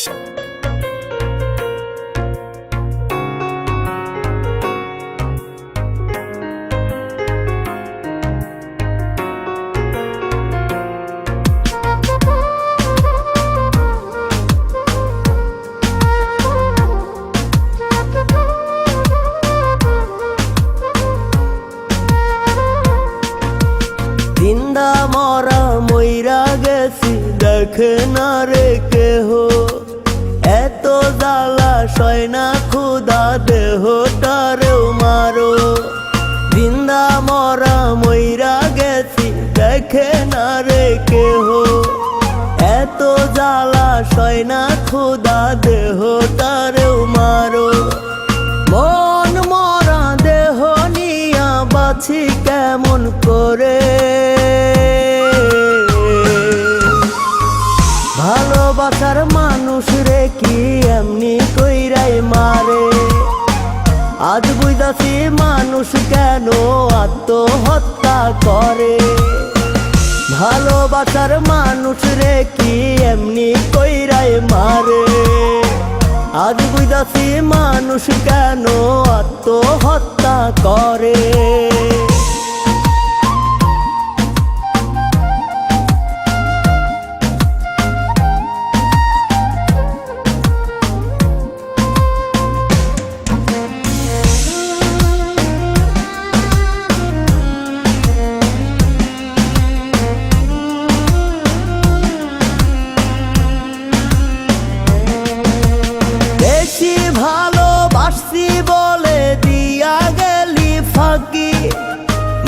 জিন্দা মরা মইরা গেছি দেখে না রে কেহ, এত জ্বালা সয় না ক্ষুধা দেহটারেও মারো। জিন্দা মরা মইরা গেছি দেখে না রে কেহ, এত জ্বালা সয় না ক্ষুধা দেহটারেও মারো। মন মরা দেহ নিয়া বাছি কেমন করে, ভালোবাসার মানুষ রে কি এমনি কইরাই মারে। আজ বুঝাছি মানুষ কেন আত্মহত্যা করে, ভালোবাসার মানুষ রে কি এমনি কইরাই মারে। আজ বুঝাছি মানুষ কেন আত্মহত্যা করে। বেশি ভালোবাসছি বলে দিয়া গেলি ফাঁকি,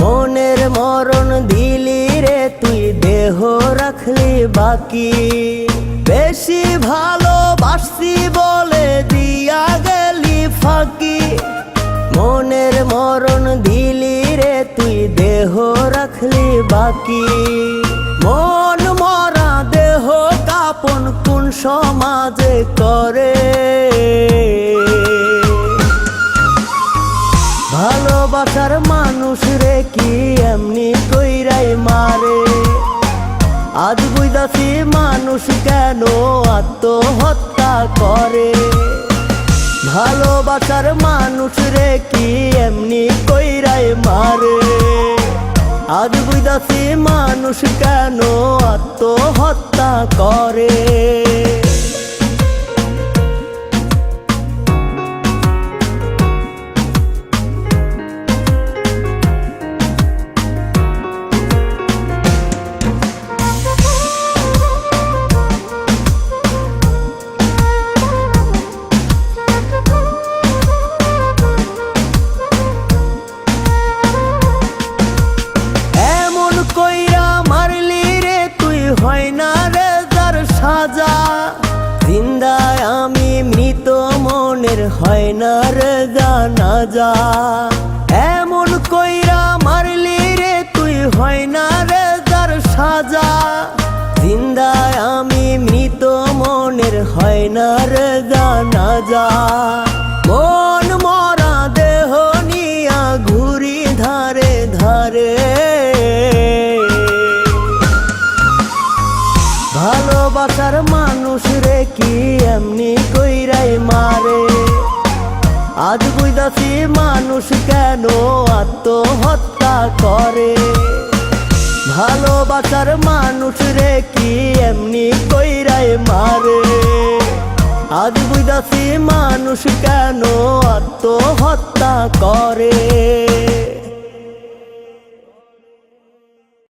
মনের মরণ দিলি রে তুই দেহ রাখলি বাকি। বেশি ভালোবাসছি বলে দিয়া গেলি ফাঁকি, মনের মরণ দিলি রে তুই দেহ রাখলি বাকি। মন মরা দেহ কাপন কোন সমাজে করে, ভালোবাসার মানুষ রে কি এমনি কইরাই মারে। আজ বুঝাছি মানুষ কেন আত্মহত্যা করে, ভালোবাসার মানুষ রে কি এমনি কইরাই মারে। আজ বুঝাছি মানুষ কেন আত্মহত্যা করে। হয় না রে যার সাজা, জিন্দায় আমি মৃত মনের হয় না রে জানাজা। এমন কইরা মারলি রে তুই হয় না রে যার সাজা, জিন্দায় আমি মৃত মনের হয় না রে জানাজা। মন মরা দেহ নিয়া ঘুরি ধারে ধারে, ভালোবাসার মানুষ রে কি এমনি কইরাই মারে। আজ বুঝাছি মানুষ কেন আত্মহত্যা করে, ভালোবাসার মানুষ রে কি এমনি কইরাই মারে। আজ বুঝাছি মানুষ কেন আত্মহত্যা করে।